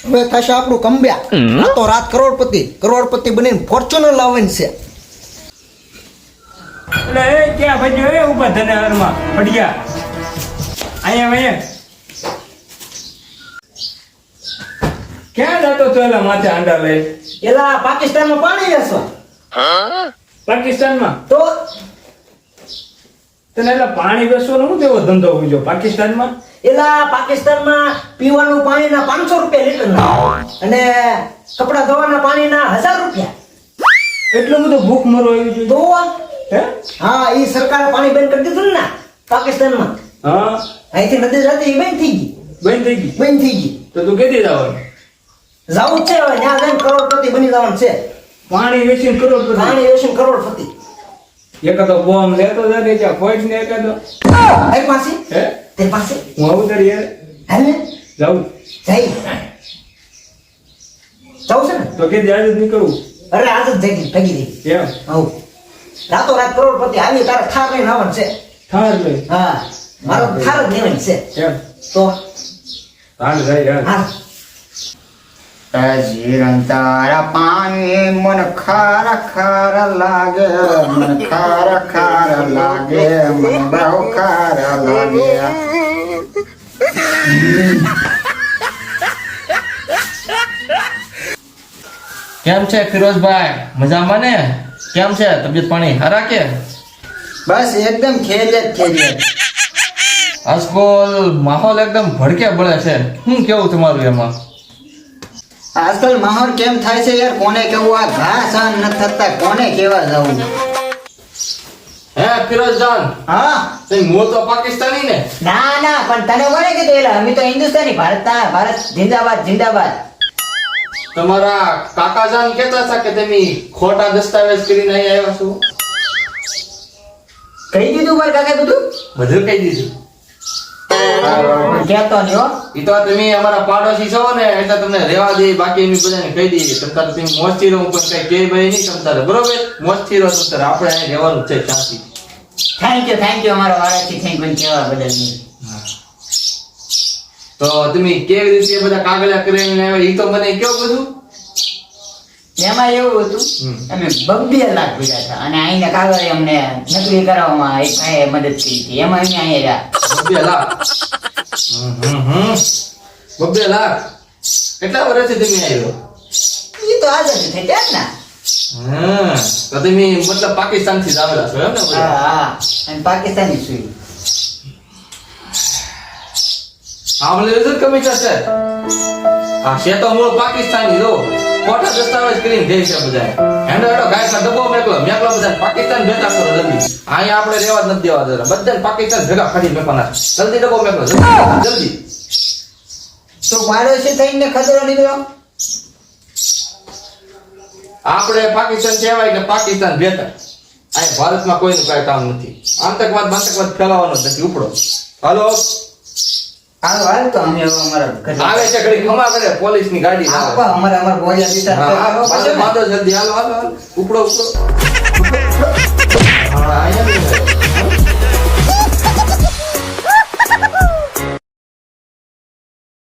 હવે થશે આપણું કંબ્યા તો રાત કરોડપતિ બનીને ફોર્ચ્યુનર લાવવાની છે. એટલે એ ક્યાં ભાઈ એ ઉભા ધને હરમાં ફડ્યા અહીંયા ભાઈ ક્યાં જતો તો એલા માથે આંડા લઈ એલા પાકિસ્તાનમાં પાણી વેચવા. પાકિસ્તાનમાં તો તને એટલે પાણી વેચવાનો શું તેવો ધંધો હોય પાકિસ્તાનમાં? એલા પાકિસ્તાનમાં પીવાનું પાણીના 500 રૂપિયા લીટર અને કપડા ધોવાના પાણીના 1000 રૂપિયા. એટલું બધું ભૂખ મરો આવી છે તો હે? હા, ઈ સરકારે પાણી બંધ કરી દીધું ને પાકિસ્તાનમાં. હા, અહીંથી નદી જતી ઈ બંધ થઈ ગઈ. બંધ થઈ ગઈ. બંધ થઈ ગઈ. તો તું કેદી જવાનું? જાવું જ છે હવે, ત્યાં જઈને કરોડપતિ બની જવાનું છે. પાણી વેચીને કરોડપતિ? પાણી વેચીને કરોડપતિ. એકાદો બોમ્બ લેતો જાય ત્યાં ફોઈટ ને એકાદો તારી પાસે? હે? તારી પાસે? હું આવું તારી યાર હાલ ને જાઉં જઈ. જાવું છે ને? તો કે આજે જ નીકળવું અરે આજ જ જઈ ભગી દઈ. એમ હવ રાતો રાત કરોડપતિ આવી તારે થાર લઈને આવવાનું છે. થાર લે હા, મારો થાર જ લેવાની છે. એમ તો હાલ જાય યાર હા, જીરણ તારા પાણી મન ખારા ખારા લાગે, મન ખારા ખારા લાગે, મન બહુ ખારા લાગે. કેમ છે ફિરોઝભાઈ? મજામાં ને? કેમ છે તબિયત પાણી હારા કે? બસ એકદમ ખેલિયત. આજકાલ માહોલ એકદમ ભડકે બળે છે. શું કેવું તમારું એમાં? આજકાલ માહોલ કેમ થાય છે યાર, કોને કેવું? આ ઘા સહન ન થતા, કોને કેવા જવું? હે ફિરોઝજાન, હા તે મૂળ તો પાકિસ્તાની ને? ના ના, પણ તને કોને કીધું? એલા અમે તો હિન્દુસ્તાની, ભારત જિંદાબાદ જિંદાબાદ. તમારા કાકાજાન કહેતા હતા કે તમે ખોટા દસ્તાવેજ કરીને અહીં આવ્યા છો. કહી દીધું મારા કાકા બધું? બધું કહી દીધું. કહેતો નહીં હો. ઈ તો તમે અમારા પાડોશી છો ને એટલે તમને રહેવા દે, બાકી એમ બધાને કહી દઈએ. તમતારે તમે મોજથી રહો, પણ કઈ કે ભાઈ નહીં તમતારે, બરોબર? મોજથી રહો તમતારે, આપણે અહીં રહેવાનું છે શાંતિ. થેન્ક યુ અમારો વારાથી થેન્ક યુ કહેવા બદલ. તો તમે કેવી રીતે બધા કાગળિયા કરીને આવ્યા ઈ તો મને કયો બધું. એમાં એવું હતું, અમે 2 લાખ ભેગા હતા અને અહીંના કાગળ અમને નકલી કરાવવામાં એક ભાઈએ મદદ કરી હતી. એમાં અમે અહીંયા રહ્યા 2 લાખ. કેટલા વર્ષથી તમે આવ્યો? એ તો આઝાદી થઈ જાય ને. તો તમે મતલબ પાકિસ્તાન થી જ આવેલા છો એમ ને બધા? હા, અને પાકિસ્તાની સુઈ. આમલે વિઝિટ કમિશન છે. આ છે તો મૂળ પાકિસ્તાની જો ખોટા દસ્તાવેજ કરીને દે છે બધા. હેડો ગાય કા ડબ્બો મેકલો બધા પાકિસ્તાન ભેગા કરો જલ્દી. અહીંયા આપણે રહેવા જ નથી દેવા જરા. બધાને પાકિસ્તાન ભેગા ફાડી મેકવાના. જલ્દી ડબ્બો મેકલો જલ્દી. તો પાડોશી થઈને ખતરો નીકળ્યો. આપણે પાકિસ્તાન કહેવાય કે પાકિસ્તાન ભેગા. અહીંયા ભારતમાં કોઈનું કાંઈ કામ નથી. આતંકવાદ ફેલાવવાનો જ નથી. ઉપડો હાલો. હાલ તો અમે હવે અમારા ઘરે આવે છે ઘડી ખમા કરે પોલીસની ગાડી આવે. આપા અમારા બોલિયા વિસ્તાર હા, માદો જલ્દી હાલો ઉપડો. હા, અહીંયા